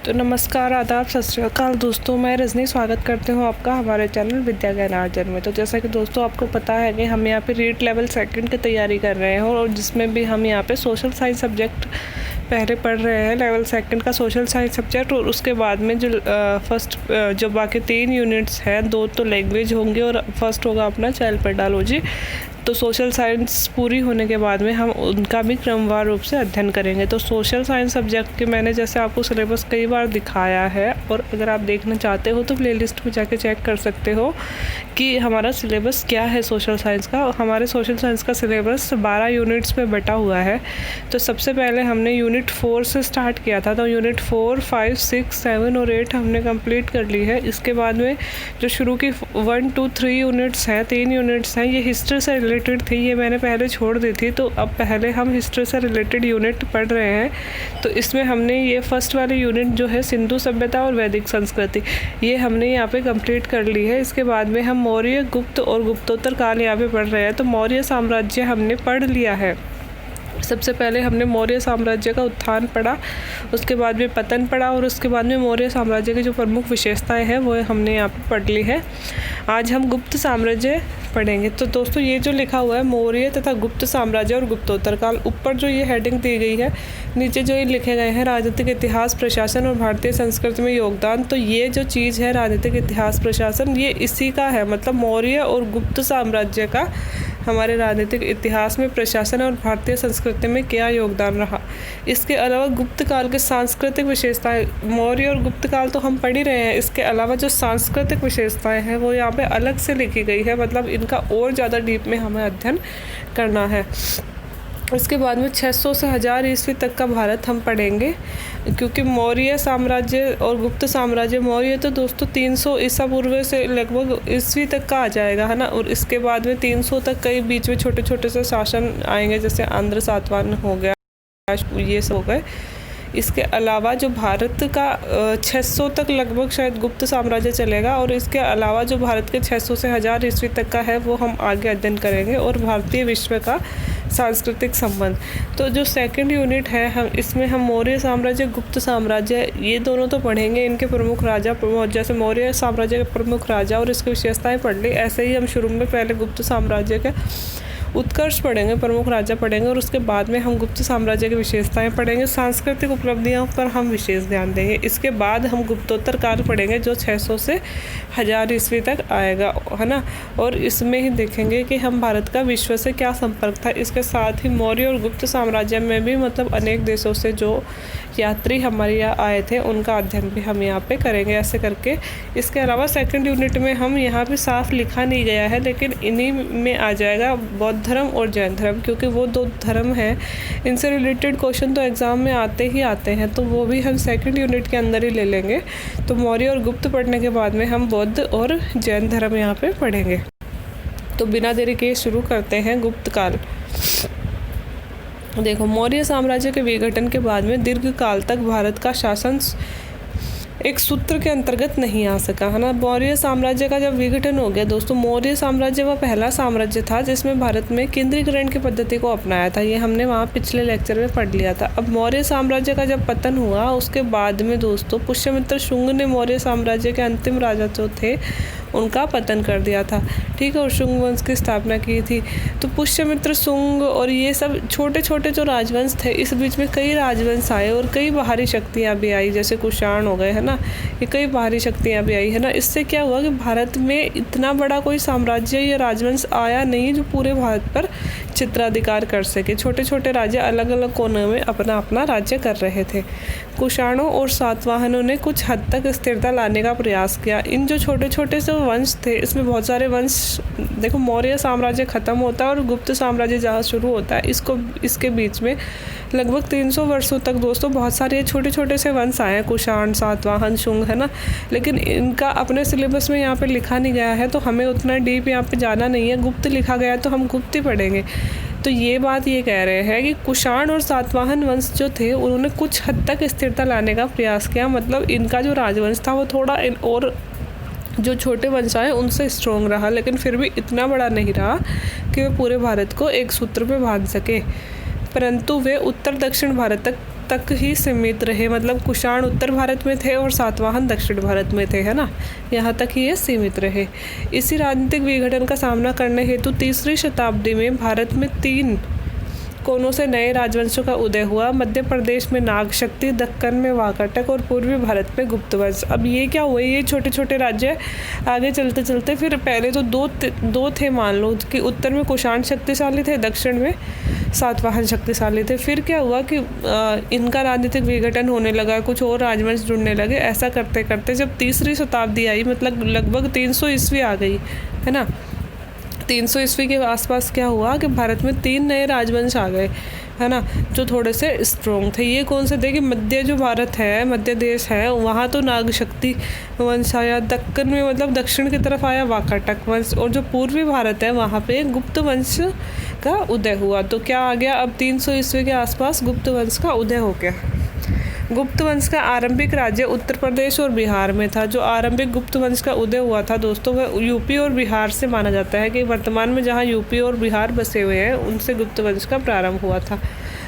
तो नमस्कार, आदाब, सत श्री अकाल दोस्तों। मैं रजनी स्वागत करती हूँ आपका हमारे चैनल विद्या ज्ञान आर्जन में। तो जैसा कि दोस्तों आपको पता है कि हम यहाँ पे रीट लेवल सेकंड की तैयारी कर रहे हैं और जिसमें भी हम यहाँ पे सोशल साइंस सब्जेक्ट पहले पढ़ रहे हैं, लेवल सेकंड का सोशल साइंस सब्जेक्ट। और उसके बाद में जो फर्स्ट जो बाकी 3 यूनिट्स हैं, 2 तो लैंग्वेज होंगे और फर्स्ट होगा अपना चाइल्ड पेडालॉजी। तो सोशल साइंस पूरी होने के बाद में हम उनका भी क्रमवार रूप से अध्ययन करेंगे। तो सोशल साइंस सब्जेक्ट के मैंने जैसे आपको सिलेबस कई बार दिखाया है, और अगर आप देखना चाहते हो तो प्लेलिस्ट में जाके चेक कर सकते हो कि हमारा सिलेबस क्या है सोशल साइंस का। हमारे सोशल साइंस का सिलेबस 12 यूनिट्स में बटा हुआ है। तो सबसे पहले हमने यूनिट 4 से स्टार्ट किया था, तो यूनिट 4, 5, 6, 7 और 8 हमने कंप्लीट कर ली है। इसके बाद में जो शुरू की 1, 2, 3 यूनिट्स हैं, 3 यूनिट्स हैं, ये हिस्ट्री से रिलेटेड थी, ये मैंने पहले छोड़ दी थी। तो अब पहले हम हिस्ट्री से रिलेटेड यूनिट पढ़ रहे हैं। तो इसमें हमने ये फर्स्ट वाली यूनिट जो है सिंधु सभ्यता और वैदिक संस्कृति, ये हमने यहाँ पे कंप्लीट कर ली है। इसके बाद में हम मौर्य, गुप्त और गुप्तोत्तर काल यहाँ पे पढ़ रहे हैं। तो मौर्य साम्राज्य हमने पढ़ लिया है। सबसे पहले हमने मौर्य साम्राज्य का उत्थान पढ़ा, उसके बाद में पतन पढ़ा, और उसके बाद में मौर्य साम्राज्य की जो प्रमुख विशेषताएं हैं वो हमने यहाँ पे पढ़ ली है। आज हम गुप्त साम्राज्य पढ़ेंगे। तो दोस्तों ये जो लिखा हुआ है मौर्य तथा गुप्त साम्राज्य और गुप्तोत्तर काल, ऊपर जो ये हेडिंग दी गई है, नीचे जो ये लिखे गए हैं राजनीतिक इतिहास, प्रशासन और भारतीय संस्कृति में योगदान। तो ये जो चीज़ है राजनीतिक इतिहास, प्रशासन, ये इसी का है। मतलब मौर्य और गुप्त साम्राज्य का हमारे राजनीतिक इतिहास में, प्रशासन और भारतीय संस्कृति में क्या योगदान रहा। इसके अलावा गुप्त काल के सांस्कृतिक विशेषताएं, मौर्य और गुप्त काल तो हम पढ़ ही रहे हैं, इसके अलावा जो सांस्कृतिक विशेषताएं हैं वो यहाँ पे अलग से लिखी गई है। मतलब इनका और ज़्यादा डीप में हमें अध्ययन करना है। इसके बाद में 600 से 1000 ईस्वी तक का भारत हम पढ़ेंगे, क्योंकि मौर्य साम्राज्य और गुप्त साम्राज्य, मौर्य तो दोस्तों 300 ईसा पूर्व से लगभग ईस्वी तक का आ जाएगा, है ना। और इसके बाद में 300 तक कई बीच में छोटे छोटे से शासन आएंगे, जैसे आंध्र सातवाहन हो गया, ये सब हो गए। इसके अलावा जो भारत का 600 तक लगभग शायद गुप्त साम्राज्य चलेगा, और इसके अलावा जो भारत के 600 से 1000 ईस्वी तक का है वो हम आगे अध्ययन करेंगे। और भारतीय विश्व का सांस्कृतिक संबंध, तो जो सेकंड यूनिट है हम इसमें हम मौर्य साम्राज्य, गुप्त साम्राज्य, ये दोनों तो पढ़ेंगे। इनके प्रमुख राजा, जैसे मौर्य साम्राज्य के प्रमुख राजा और इसकी विशेषताएं पढ़ ली, ऐसे ही हम शुरू में पहले गुप्त साम्राज्य के उत्कर्ष पढ़ेंगे, प्रमुख राजा पढ़ेंगे, और उसके बाद में हम गुप्त साम्राज्य की विशेषताएं पढ़ेंगे। सांस्कृतिक उपलब्धियों पर हम विशेष ध्यान देंगे। इसके बाद हम गुप्तोत्तर काल पढ़ेंगे, जो 600 से 1000 ईस्वी तक आएगा, है ना। और इसमें ही देखेंगे कि हम भारत का विश्व से क्या संपर्क था। इसके साथ ही मौर्य और गुप्त साम्राज्य में भी मतलब अनेक देशों से जो यात्री हमारे यहाँ आए थे उनका अध्ययन भी हम यहाँ पे करेंगे, ऐसे करके। इसके अलावा सेकंड यूनिट में हम यहाँ पे साफ लिखा नहीं गया है, लेकिन इन्हीं में आ जाएगा बौद्ध धर्म और जैन धर्म, क्योंकि वो 2 धर्म हैं, इनसे रिलेटेड क्वेश्चन तो एग्ज़ाम में आते ही आते हैं, तो वो भी हम सेकंड यूनिट के अंदर ही ले लेंगे। तो मौर्य और गुप्त पढ़ने के बाद में हम बौद्ध और जैन धर्म यहाँ पे पढ़ेंगे। तो बिना देरी के शुरू करते हैं गुप्त काल। देखो, मौर्य साम्राज्य के विघटन के बाद में दीर्घ काल तक भारत का शासन एक सूत्र के अंतर्गत नहीं आ सका, है ना। मौर्य साम्राज्य का जब विघटन हो गया दोस्तों, मौर्य साम्राज्य वह पहला साम्राज्य था जिसमें भारत में केंद्रीकरण की पद्धति को अपनाया था। ये हमने वहाँ पिछले लेक्चर में पढ़ लिया था। अब मौर्य साम्राज्य का जब पतन हुआ, उसके बाद में दोस्तों पुष्यमित्र शुंग ने मौर्य साम्राज्य के अंतिम राजा जो थे उनका पतन कर दिया था, ठीक है, और शुंग वंश की स्थापना की थी। तो पुष्यमित्र, शुंग और ये सब छोटे छोटे जो राजवंश थे, इस बीच में कई राजवंश आए और कई बाहरी शक्तियाँ भी आई, जैसे कुषाण हो गए, है ना। ये कई बाहरी शक्तियाँ भी आई, है ना। इससे क्या हुआ कि भारत में इतना बड़ा कोई साम्राज्य या राजवंश आया नहीं जो पूरे भारत पर चित्राधिकार कर सके। छोटे छोटे राज्य अलग अलग कोनों में अपना अपना राज्य कर रहे थे। कुषाणों और सातवाहनों ने कुछ हद तक स्थिरता लाने का प्रयास किया। इन जो छोटे छोटे से वंश थे, इसमें बहुत सारे वंश, देखो मौर्य साम्राज्य खत्म होता है और गुप्त साम्राज्य जहाँ शुरू होता है, इसके बीच में लगभग 300 वर्षों तक दोस्तों बहुत सारे छोटे छोटे से वंश आए हैं, कुषाण, सातवाहन, शुंग, है ना। लेकिन इनका अपने सिलेबस में यहाँ पे लिखा नहीं गया है, तो हमें उतना डीप यहाँ पे जाना नहीं है। गुप्त लिखा गया है तो हम गुप्त ही पढ़ेंगे। तो ये बात ये कह रहे हैं कि कुषाण और सातवाहन वंश जो थे उन्होंने कुछ हद तक स्थिरता लाने का प्रयास किया। मतलब इनका जो राजवंश था वो थोड़ा और जो छोटे वंश आए उनसे स्ट्रॉन्ग रहा, लेकिन फिर भी इतना बड़ा नहीं रहा कि वे पूरे भारत को एक सूत्र पे बांध सके। परंतु वे उत्तर दक्षिण भारत तक तक ही सीमित रहे, मतलब कुषाण उत्तर भारत में थे और सातवाहन दक्षिण भारत में थे, है ना, यहाँ तक ही ये सीमित रहे। इसी राजनीतिक विघटन का सामना करने हेतु तीसरी शताब्दी में भारत में 3 कोनों से नए राजवंशों का उदय हुआ। मध्य प्रदेश में नाग शक्ति, दक्कन में वाकाटक और पूर्वी भारत में गुप्त वंश। अब ये क्या हुए, ये छोटे छोटे राज्य आगे चलते चलते फिर पहले तो दो थे मान लो, कि उत्तर में कुषाण शक्तिशाली थे, दक्षिण में सातवाहन शक्तिशाली थे। फिर क्या हुआ कि इनका राजनीतिक विघटन होने लगा, कुछ और राजवंश जुड़ने लगे। ऐसा करते करते जब तीसरी शताब्दी आई, मतलब लगभग 300 ईस्वी आ गई, है ना, 300 ईस्वी के आसपास क्या हुआ कि भारत में 3 नए राजवंश आ गए, है ना, जो थोड़े से स्ट्रॉन्ग थे। ये कौन से थे कि मध्य जो भारत है, मध्य देश है, वहाँ तो नाग शक्ति वंश आया, दक्कन में मतलब दक्षिण की तरफ आया वाकाटक वंश, और जो पूर्वी भारत है वहाँ पे गुप्त वंश का उदय हुआ। तो क्या आ गया, अब 300 ईस्वी के आसपास गुप्त वंश का उदय हो गया। गुप्त वंश का आरंभिक राज्य उत्तर प्रदेश और बिहार में था। जो आरंभिक गुप्त वंश का उदय हुआ था दोस्तों, वह यूपी और बिहार से माना जाता है कि वर्तमान में जहां यूपी और बिहार बसे हुए हैं, उनसे गुप्त वंश का प्रारंभ हुआ था।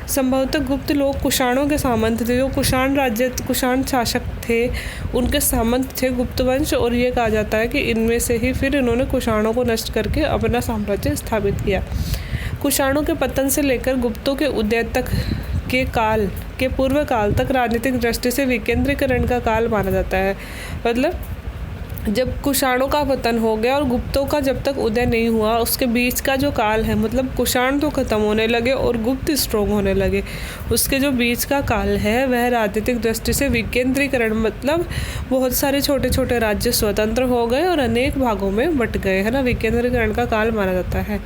संभवतः गुप्त लोग कुषाणों के सामंत थे। जो कुषाण शासक थे, उनके सामंत थे गुप्त वंश, और ये कहा जाता है कि इनमें से ही फिर इन्होंने कुषाणों को नष्ट करके अपना साम्राज्य स्थापित किया। कुषाणों के पतन से लेकर गुप्तों के उदय तक के पूर्व काल तक राजनीतिक दृष्टि से विकेंद्रीकरण का काल माना जाता है। मतलब जब कुषाणों का पतन हो गया और गुप्तों का जब तक उदय नहीं हुआ, उसके बीच का जो काल है, मतलब कुषाण तो खत्म होने लगे और गुप्त स्ट्रॉन्ग होने लगे, उसके जो बीच का काल है वह राजनीतिक दृष्टि से विकेंद्रीकरण, मतलब बहुत सारे छोटे छोटे राज्य स्वतंत्र हो गए और अनेक भागों में बट गए, है ना, विकेंद्रीकरण का काल माना जाता है।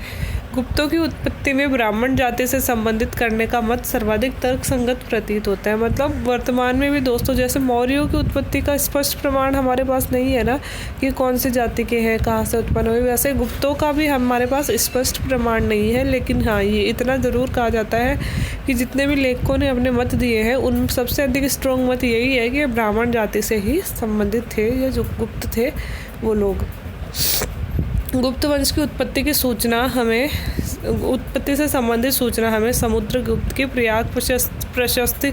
गुप्तों की उत्पत्ति में ब्राह्मण जाति से संबंधित करने का मत सर्वाधिक तर्कसंगत प्रतीत होता है। मतलब वर्तमान में भी दोस्तों, जैसे मौर्यों की उत्पत्ति का स्पष्ट प्रमाण हमारे पास नहीं है ना, कि कौन सी जाति के हैं, कहाँ से उत्पन्न हुए, वैसे गुप्तों का भी हमारे पास स्पष्ट प्रमाण नहीं है। लेकिन हाँ, ये इतना ज़रूर कहा जाता है कि जितने भी लेखकों ने अपने मत दिए हैं, उन सबसे अधिक स्ट्रॉन्ग मत यही है कि ब्राह्मण जाति से ही संबंधित थे, या जो गुप्त थे वो लोग। गुप्त वंश की उत्पत्ति से संबंधित सूचना हमें समुद्रगुप्त की प्रयाग प्रशस्ति,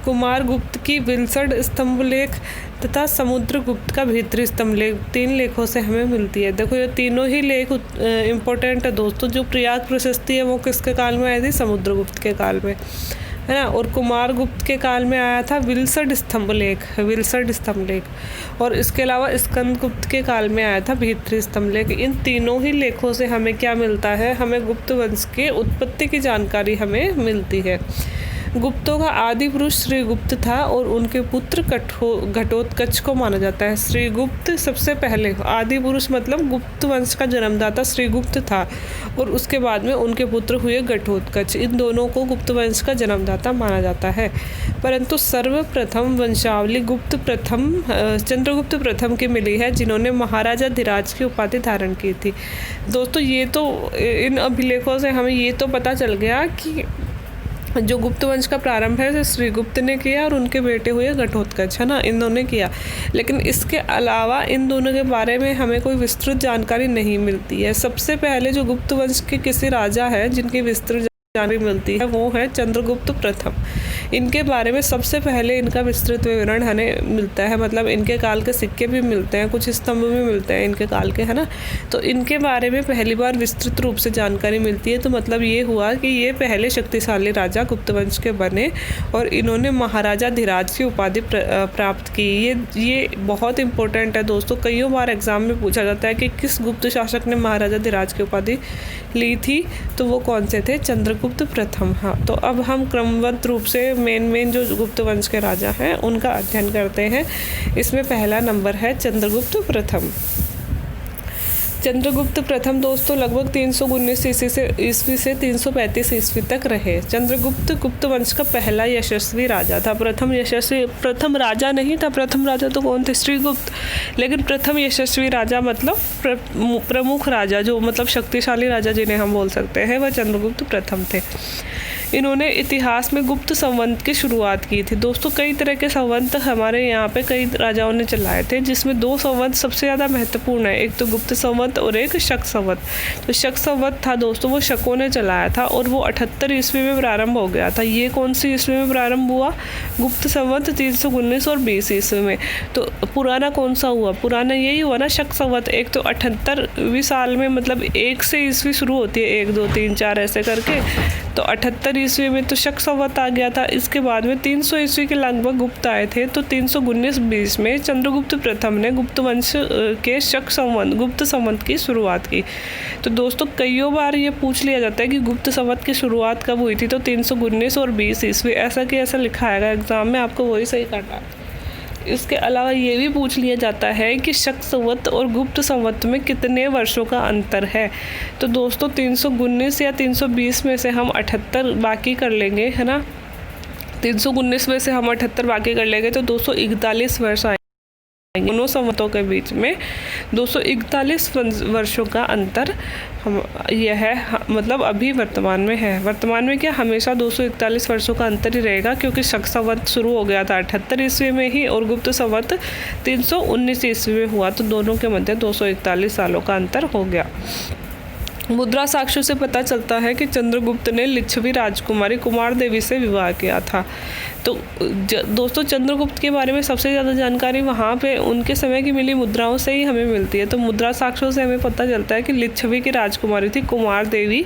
कुमार गुप्त की विल्सड स्तंभलेख तथा समुद्रगुप्त का भीतरी स्तंभलेख, 3 लेखों से हमें मिलती है। देखो, ये तीनों ही लेख इम्पोर्टेंट है दोस्तों। जो प्रयाग प्रशस्ति है वो किसके काल में आई थी, समुद्रगुप्त के काल में, है ना, और कुमार गुप्त के काल में आया था विल्सड स्तंभलेख, और इसके अलावा स्कंदगुप्त के काल में आया था भीतरी स्तंभलेख। इन तीनों ही लेखों से हमें क्या मिलता है, हमें गुप्त वंश के उत्पत्ति की जानकारी हमें मिलती है। गुप्तों का आदि पुरुष श्रीगुप्त था और उनके पुत्र घटोत्कच को माना जाता है। श्रीगुप्त सबसे पहले, आदि पुरुष मतलब गुप्त वंश का जन्मदाता श्रीगुप्त था, और उसके बाद में उनके पुत्र हुए घटोत्कच। इन दोनों को गुप्त वंश का जन्मदाता माना जाता है। परंतु सर्वप्रथम वंशावली चंद्रगुप्त प्रथम की मिली है, जिन्होंने महाराजा धीराज की उपाधि धारण की थी। दोस्तों, ये तो इन अभिलेखों से हमें ये तो पता चल गया कि जो गुप्त वंश का प्रारंभ है श्रीगुप्त ने किया और उनके बेटे हुए घटोत्कच, है ना, इन दोनों ने किया। लेकिन इसके अलावा इन दोनों के बारे में हमें कोई विस्तृत जानकारी नहीं मिलती है। सबसे पहले जो गुप्त वंश के किसी राजा है जिनकी विस्तृत जानकारी मिलती है वो है चंद्रगुप्त प्रथम। इनके बारे में सबसे पहले इनका विस्तृत विवरण हमें मिलता है, मतलब इनके काल के सिक्के भी मिलते हैं, कुछ स्तंभ भी मिलते हैं इनके काल के, है ना। तो इनके बारे में पहली बार विस्तृत रूप से जानकारी मिलती है। तो मतलब ये हुआ कि ये पहले शक्तिशाली राजा गुप्त वंश के बने और इन्होंने महाराजा धीराज की उपाधि प्राप्त की। ये बहुत इंपॉर्टेंट है दोस्तों, कईयों बार एग्जाम में पूछा जाता है कि किस गुप्त शासक ने महाराजा धीराज की उपाधि ली थी, तो वो कौन से थे, चंद्रगुप्त प्रथम। हाँ, तो अब हम क्रमबद्ध रूप से मेन जो गुप्त वंश के राजा हैं उनका अध्ययन करते हैं। इसमें पहला नंबर है चंद्रगुप्त प्रथम। चंद्रगुप्त प्रथम दोस्तों लगभग 319 ईस्वी से 335 ईस्वी तक रहे। चंद्रगुप्त गुप्त वंश का पहला यशस्वी राजा था। प्रथम राजा नहीं था, प्रथम राजा तो कौन थे, श्रीगुप्त। लेकिन प्रथम यशस्वी राजा मतलब प्रमुख राजा, जो मतलब शक्तिशाली राजा जिन्हें हम बोल सकते हैं, वह चंद्रगुप्त प्रथम थे। इन्होंने इतिहास में गुप्त संवत की शुरुआत की थी। दोस्तों कई तरह के संवत हमारे यहाँ पे कई राजाओं ने चलाए थे, जिसमें 2 संवत सबसे ज़्यादा महत्वपूर्ण है, एक तो गुप्त संवत और एक शक संवत। तो शक संवत था दोस्तों, वो शकों ने चलाया था और वो 78 ईस्वी में प्रारंभ हो गया था। ये कौन सी ईस्वी में प्रारंभ हुआ? गुप्त संवत 319 और 20 ईस्वी में। तो पुराना कौन सा हुआ? पुराना यही हुआ ना, शक संवत। एक तो 78वीं साल में, मतलब 1 से ईस्वी शुरू होती है, 1 2 3 4 ऐसे करके, तो 78 ईस्वी में तो शक संवत आ गया था। इसके बाद में 300 ईस्वी के लगभग गुप्त आए थे, तो 319-20 में चंद्रगुप्त प्रथम ने गुप्त वंश के शक संवत, गुप्त संवत की शुरुआत की। तो दोस्तों कईयों बार ये पूछ लिया जाता है कि गुप्त संवत की शुरुआत कब हुई थी, तो 319 और 20 ईस्वी, ऐसा कि ऐसा लिखा आएगा एग्जाम में, आपको वही सही करना है। इसके अलावा ये भी पूछ लिया जाता है कि शक संवत और गुप्त संवत में कितने वर्षों का अंतर है। तो दोस्तों 319 या 320 में से हम 78 बाकी कर लेंगे, है ना, 319 में से हम 78 बाकी कर लेंगे तो 241 वर्ष आएंगे। दोनों संवतों के बीच में 241 वर्षों का अंतर यह है, मतलब अभी वर्तमान में है। वर्तमान में क्या, हमेशा 241 वर्षों का अंतर ही रहेगा, क्योंकि शक संवत शुरू हो गया था 78 ईस्वी में ही और गुप्त संवत 319 ईस्वी में हुआ, तो दोनों के मध्य 241 सालों का अंतर हो गया। मुद्रा साक्ष्यों से पता चलता है कि चंद्रगुप्त ने लिच्छवी राजकुमारी कुमार देवी से विवाह किया था। तो दोस्तों चंद्रगुप्त के बारे में सबसे ज़्यादा जानकारी वहाँ पे उनके समय की मिली मुद्राओं से ही हमें मिलती है। तो मुद्रा साक्ष्यों से हमें पता चलता है कि लिच्छवी की राजकुमारी थी कुमार देवी,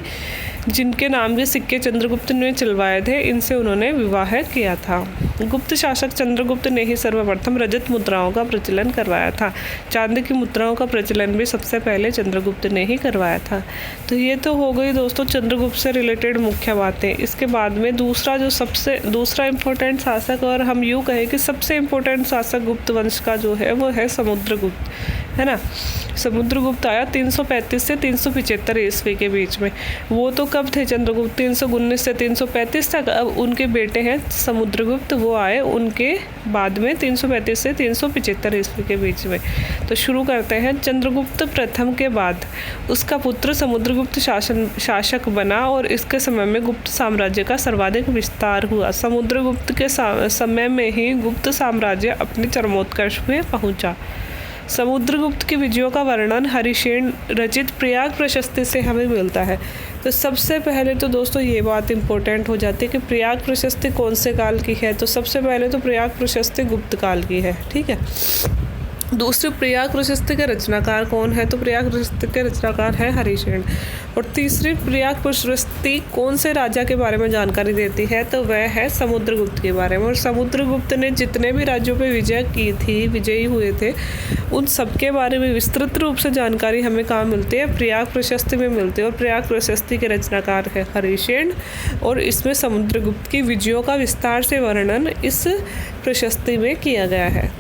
जिनके नाम के सिक्के चंद्रगुप्त ने चलवाए थे, इनसे उन्होंने विवाह किया था। गुप्त शासक चंद्रगुप्त ने ही सर्वप्रथम रजत मुद्राओं का प्रचलन करवाया था। चांदी की मुद्राओं का प्रचलन भी सबसे पहले चंद्रगुप्त ने ही करवाया था। तो ये तो हो गई दोस्तों चंद्रगुप्त से रिलेटेड मुख्य बातें। इसके बाद में दूसरा इम्पोर्टेंट शासक, और हम यूँ कहें कि सबसे इम्पोर्टेंट शासक गुप्त वंश का जो है वो है समुद्रगुप्त, है ना। समुद्रगुप्त आया 335 से 375 ईस्वी के बीच में। वो तो कब थे चंद्रगुप्त? 319 से 335 तक। अब उनके बेटे हैं समुद्रगुप्त, वो आए उनके बाद में 335 से 375 ईस्वी के बीच में। तो शुरू करते हैं। चंद्रगुप्त प्रथम के बाद उसका पुत्र समुद्रगुप्त शासक बना और इसके समय में गुप्त साम्राज्य का सर्वाधिक विस्तार हुआ। समुद्रगुप्त के समय में ही गुप्त साम्राज्य अपने चरमोत्कर्ष में पहुंचा। समुद्रगुप्त की विजयों का वर्णन हरिशेन रचित प्रयाग प्रशस्ति से हमें मिलता है। तो सबसे पहले तो दोस्तों ये बात इम्पोर्टेंट हो जाती है कि प्रयाग प्रशस्ति कौन से काल की है। तो सबसे पहले तो प्रयाग प्रशस्ति गुप्त काल की है, ठीक है। दूसरी प्रयाग प्रशस्ति के रचनाकार कौन है? तो प्रयाग प्रशस्ति के रचनाकार है हरिशेन। और तीसरी प्रयाग प्रशस्ति कौन से राजा के बारे में जानकारी देती है? तो वह है समुद्रगुप्त के बारे में। और समुद्रगुप्त ने जितने भी राज्यों पर विजय की थी, विजयी हुए थे, उन सबके बारे में विस्तृत रूप से जानकारी हमें कहाँ मिलती है? प्रयाग प्रशस्ति में मिलती है। और प्रयाग प्रशस्ति के रचनाकार है हरिशेन, और इसमें समुद्रगुप्त की विजयों का विस्तार से वर्णन इस प्रशस्ति में किया गया है।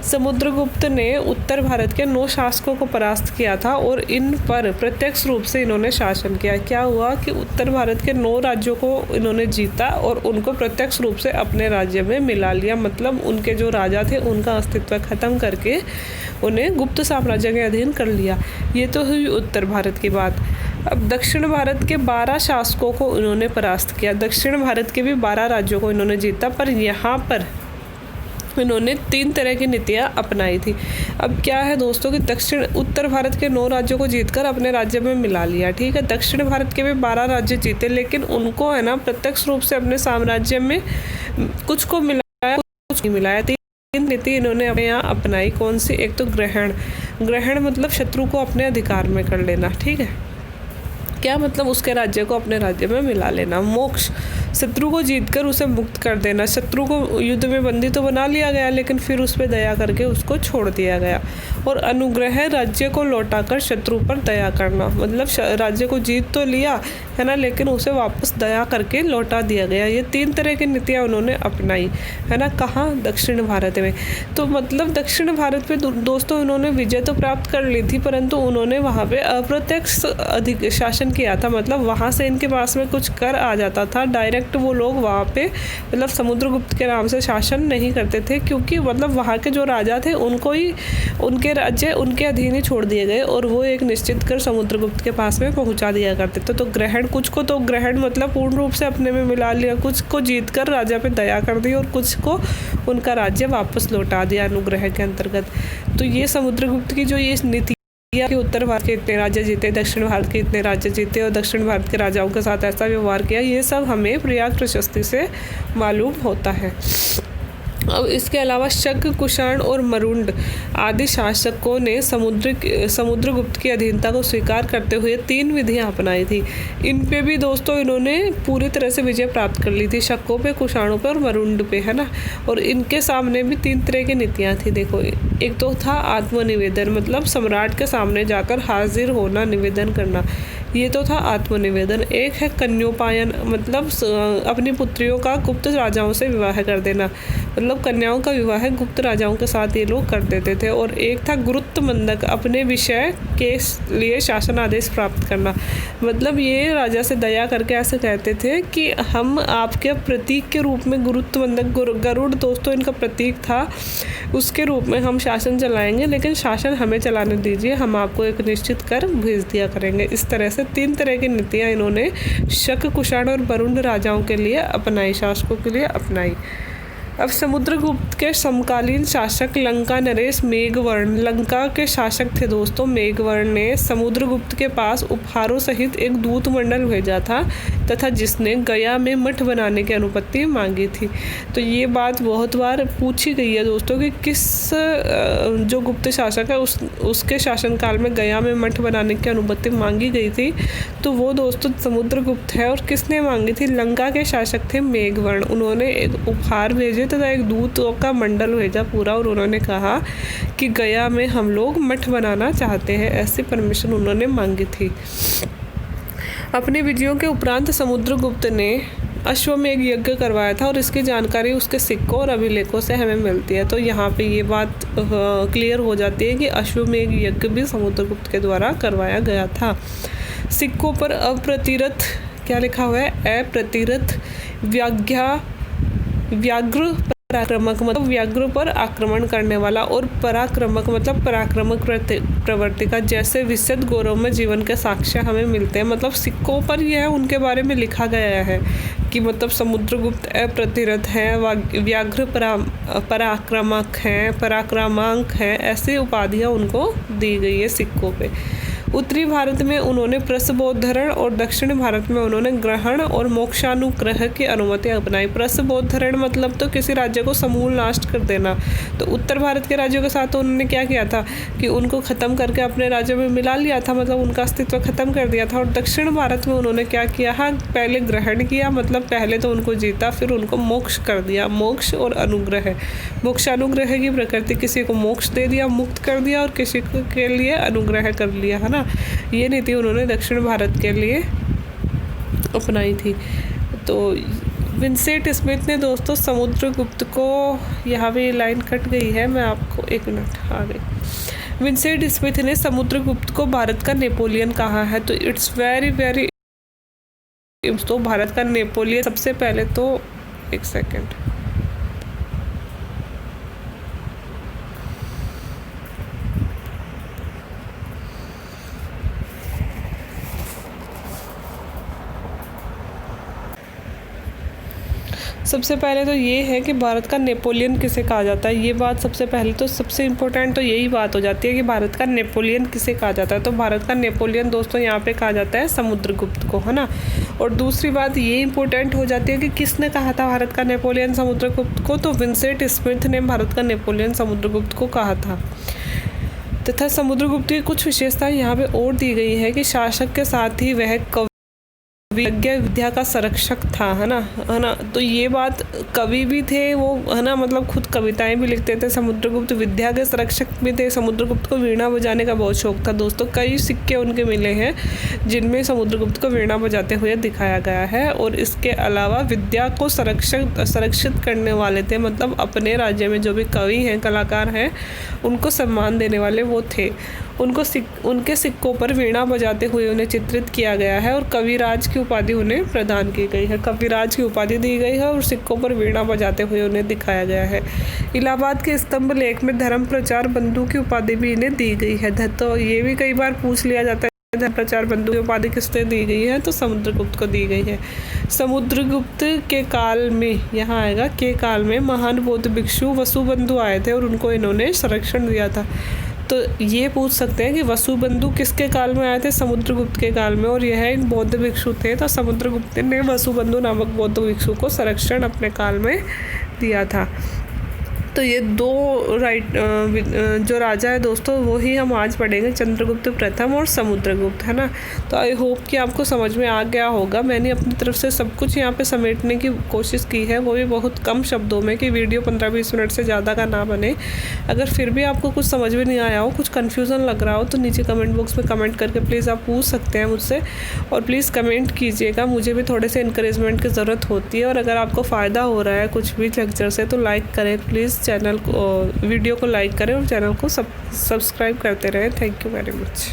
समुद्रगुप्त ने उत्तर भारत के 9 शासकों को परास्त किया था और इन पर प्रत्यक्ष रूप से इन्होंने शासन किया। क्या हुआ कि उत्तर भारत के 9 राज्यों को इन्होंने जीता और उनको प्रत्यक्ष रूप से अपने राज्य में मिला लिया। मतलब उनके जो राजा थे उनका अस्तित्व खत्म करके उन्हें गुप्त साम्राज्य के अधीन कर लिया। ये तो हुई उत्तर भारत की बात। अब दक्षिण भारत के 12 शासकों को इन्होंने परास्त किया। दक्षिण भारत के भी 12 राज्यों को इन्होंने जीता, पर यहाँ पर इन्होंने 3 तरह की नीतियाँ अपनाई थी। अब क्या है दोस्तों कि उत्तर भारत के 9 राज्यों को जीतकर अपने राज्य में मिला लिया, ठीक है। दक्षिण भारत के भी 12 राज्य जीते, लेकिन उनको है ना प्रत्यक्ष रूप से अपने साम्राज्य में कुछ को मिलाया, कुछ नहीं मिलाया। 3 नीति इन्होंने अपने यहाँ अपनाई। कौन सी? एक तो ग्रहण मतलब शत्रु को अपने अधिकार में कर लेना, ठीक है। क्या मतलब? उसके राज्य को अपने राज्य में मिला लेना। मोक्ष, शत्रु को जीतकर उसे मुक्त कर देना। शत्रु को युद्ध में बंदी तो बना लिया गया, लेकिन फिर उस पर दया करके उसको छोड़ दिया गया। और अनुग्रह, राज्य को लौटाकर शत्रु पर दया करना। मतलब राज्य को जीत तो लिया है ना, लेकिन उसे वापस दया करके लौटा दिया गया। ये 3 तरह की नीतियाँ उन्होंने अपनाई, है ना। कहाँ? दक्षिण भारत में। तो मतलब दक्षिण भारत पे दोस्तों उन्होंने विजय तो प्राप्त कर ली थी, परंतु उन्होंने वहाँ पे अप्रत्यक्ष शासन किया था। मतलब वहाँ से इनके पास में कुछ कर आ जाता था, डायरेक्ट डायरेक्ट वो लोग वहाँ पे मतलब समुद्रगुप्त के नाम से शासन नहीं करते थे, क्योंकि मतलब वहाँ के जो राजा थे उनको ही उनके राज्य उनके अधीन ही छोड़ दिए गए और वो एक निश्चित कर समुद्रगुप्त के पास में पहुँचा दिया करते थे। तो ग्रहण, कुछ को तो ग्रहण मतलब पूर्ण रूप से अपने में मिला लिया, कुछ को जीत कर राजा पे दया कर दी और कुछ को उनका राज्य वापस लौटा दिया अनुग्रह के अंतर्गत। तो ये समुद्रगुप्त की जो ये नीति कि उत्तर भारत के इतने राज्य जीते, दक्षिण भारत के इतने राज्य जीते और दक्षिण भारत के राजाओं के साथ ऐसा व्यवहार किया, ये सब हमें प्रयाग प्रशस्ति से मालूम होता है। अब इसके अलावा शक, कुषाण और मरुंड आदि शासकों ने समुद्रगुप्त की अधीनता को स्वीकार करते हुए 3 विधियां अपनाई थी। इन पे भी दोस्तों इन्होंने पूरी तरह से विजय प्राप्त कर ली थी, शकों पे, कुषाणों पे और मरुंड पे, है ना। और इनके सामने भी 3 तरह की नीतियां थी। देखो, एक तो था आत्मनिवेदन, मतलब सम्राट के सामने जाकर हाजिर होना, निवेदन करना, ये तो था आत्मनिवेदन। एक है कन्योपायन, मतलब अपनी पुत्रियों का गुप्त राजाओं से विवाह कर देना, मतलब कन्याओं का विवाह गुप्त राजाओं के साथ ये लोग कर देते थे। और एक था गुरुत्वमंदक, अपने विषय के लिए शासन आदेश प्राप्त करना, मतलब ये राजा से दया करके ऐसे कहते थे कि हम आपके प्रतीक के रूप में, गुरुत्वमंदक गरुड़ दोस्तों इनका प्रतीक था, उसके रूप में हम शासन चलाएंगे, लेकिन शासन हमें चलाने दीजिए, हम आपको एक निश्चित कर भेज दिया करेंगे। इस तरह से 3 तरह की नीतियाँ इन्होंने शक, कुषाण और मरुंड राजाओं के लिए अपनाई, शासकों के लिए अपनाई। अब समुद्रगुप्त के समकालीन शासक लंका नरेश मेघवर्ण, लंका के शासक थे दोस्तों मेघवर्ण, ने समुद्रगुप्त के पास उपहारों सहित एक दूत मंडल भेजा था तथा जिसने गया में मठ बनाने की अनुमति मांगी थी। तो ये बात बहुत बार पूछी गई है दोस्तों कि किस जो गुप्त शासक है उसके शासनकाल में गया में मठ बनाने की अनुमति मांगी गई थी। तो वो दोस्तों समुद्रगुप्त है। और किसने मांगी थी? लंका के शासक थे मेघवर्ण। उन्होंने एक उपहार भेजे तथा एक दूतों का मंडल भेजा पूरा, और उन्होंने कहा कि गया में हम लोग मठ बनाना चाहते हैं, ऐसी परमिशन उन्होंने मांगी थी। अपनी विजयों के उपरांत समुद्रगुप्त ने अश्वमेध यज्ञ करवाया था और इसकी जानकारी उसके सिक्कों और अभिलेखों से हमें मिलती है। तो यहाँ पे ये बात क्लियर हो जाती है कि अश्वमेध यज्ञ भी समुद्रगुप्त के द्वारा करवाया गया था। सिक्कों पर अप्रतिरथ क्या लिखा हुआ है? अप्रतिरथ व्याघ्र पराक्रमक, मतलब व्याघ्र पर आक्रमण करने वाला, और पराक्रमक मतलब पराक्रमक प्रवृत्ति का, जैसे विशद गौरव में जीवन के साक्ष्य हमें मिलते हैं। मतलब सिक्कों पर यह उनके बारे में लिखा गया है कि मतलब समुद्रगुप्त अप्रतिरथ हैं, व्याघ्र पराक्रमक हैं, पराक्रमांक हैं, ऐसी उपाधियां उनको दी गई है सिक्कों पे। उत्तरी भारत में उन्होंने प्रसवोद्धरण और दक्षिण भारत में उन्होंने ग्रहण और मोक्षानुग्रह की अनुमति अपनाई। प्रसवोद्धरण मतलब तो किसी राज्य को समूल नाश कर देना। तो उत्तर भारत के राज्यों के साथ तो उन्होंने क्या किया था कि उनको ख़त्म करके अपने राज्यों में मिला लिया था, मतलब उनका अस्तित्व ख़त्म कर दिया था। और दक्षिण भारत में उन्होंने क्या किया? हाँ, पहले ग्रहण किया, मतलब पहले तो उनको जीता, फिर उनको मोक्ष कर दिया। मोक्ष और अनुग्रह, मोक्षानुग्रह की प्रकृति, किसी को मोक्ष दे दिया, मुक्त कर दिया, और किसी के लिए अनुग्रह कर लिया, है ना। ये नीति उन्होंने दक्षिण भारत के लिए अपनाई थी। तो विंसेंट स्मिथ ने दोस्तों समुद्रगुप्त को, यहाँ पे लाइन कट गई है, मैं आपको 1 मिनट आ गई। विंसेंट स्मिथ ने समुद्रगुप्त को भारत का नेपोलियन कहा है। तो इट्स वेरी तो भारत का नेपोलियन सबसे पहले तो 1 सेकेंड, सबसे पहले तो ये है कि भारत का नेपोलियन किसे कहा जाता है। ये बात सबसे पहले तो सबसे इम्पोर्टेंट तो यही बात हो जाती है कि भारत का नेपोलियन किसे कहा जाता है। तो भारत का नेपोलियन दोस्तों यहाँ पे कहा जाता है समुद्रगुप्त को, है ना। और दूसरी बात ये इम्पोर्टेंट हो जाती है कि किसने कहा था भारत का नेपोलियन समुद्रगुप्त को? तो विंसेंट स्मिथ ने भारत का नेपोलियन समुद्रगुप्त को कहा था। तथा समुद्रगुप्त की कुछ विशेषताएं यहाँ पे और दी गई है कि शासक के साथ ही वह विद्या का संरक्षक था, है ना। तो ये बात, कवि भी थे वो, है ना, मतलब खुद कविताएं भी लिखते थे। समुद्रगुप्त विद्या के संरक्षक भी थे। समुद्रगुप्त को वीणा बजाने का बहुत शौक था दोस्तों। कई सिक्के उनके मिले हैं जिनमें समुद्रगुप्त को वीणा बजाते हुए दिखाया गया है। और इसके अलावा विद्या को संरक्षित करने वाले थे, मतलब अपने राज्य में जो भी कवि हैं, कलाकार हैं, उनको सम्मान देने वाले वो थे। उनके सिक्कों पर वीणा बजाते हुए उन्हें चित्रित किया गया है। और कविराज की उपाधि उन्हें प्रदान की गई है। कविराज की उपाधि दी गई है और सिक्कों पर वीणा बजाते हुए उन्हें दिखाया गया है। इलाहाबाद के स्तंभ लेख में धर्म प्रचार बंधु की उपाधि भी इन्हें दी गई है। तो ये भी कई बार पूछ लिया जाता है धर्म प्रचार बंधु की उपाधि किसने दी गई है, तो समुद्रगुप्त को दी गई है। समुद्रगुप्त के काल में, यहाँ आएगा के काल में, महान बौद्ध भिक्षु वसुबंधु आए थे और उनको इन्होंने संरक्षण दिया था। तो ये पूछ सकते हैं कि वसुबंधु किसके काल में आए थे, समुद्रगुप्त के काल में, और यह बौद्ध भिक्षु थे। तो समुद्रगुप्त ने वसुबंधु नामक बौद्ध भिक्षु को संरक्षण अपने काल में दिया था। तो ये दो जो राजा है दोस्तों वो ही हम आज पढ़ेंगे, चंद्रगुप्त प्रथम और समुद्रगुप्त, है ना। तो आई होप कि आपको समझ में आ गया होगा। मैंने अपनी तरफ से सब कुछ यहाँ पे समेटने की कोशिश की है, वो भी बहुत कम शब्दों में, कि वीडियो 15-20 मिनट से ज़्यादा का ना बने। अगर फिर भी आपको कुछ समझ में नहीं आया हो, कुछ कन्फ्यूज़न लग रहा हो, तो नीचे कमेंट बॉक्स में कमेंट करके प्लीज़ आप पूछ सकते हैं मुझसे, और प्लीज़ कमेंट कीजिएगा, मुझे भी थोड़े से इंकरेजमेंट की ज़रूरत होती है। और अगर आपको फ़ायदा हो रहा है कुछ भी लेक्चर से तो लाइक करें प्लीज़, चैनल को, वीडियो को लाइक करें और चैनल को सब्सक्राइब करते रहें। Thank you very much.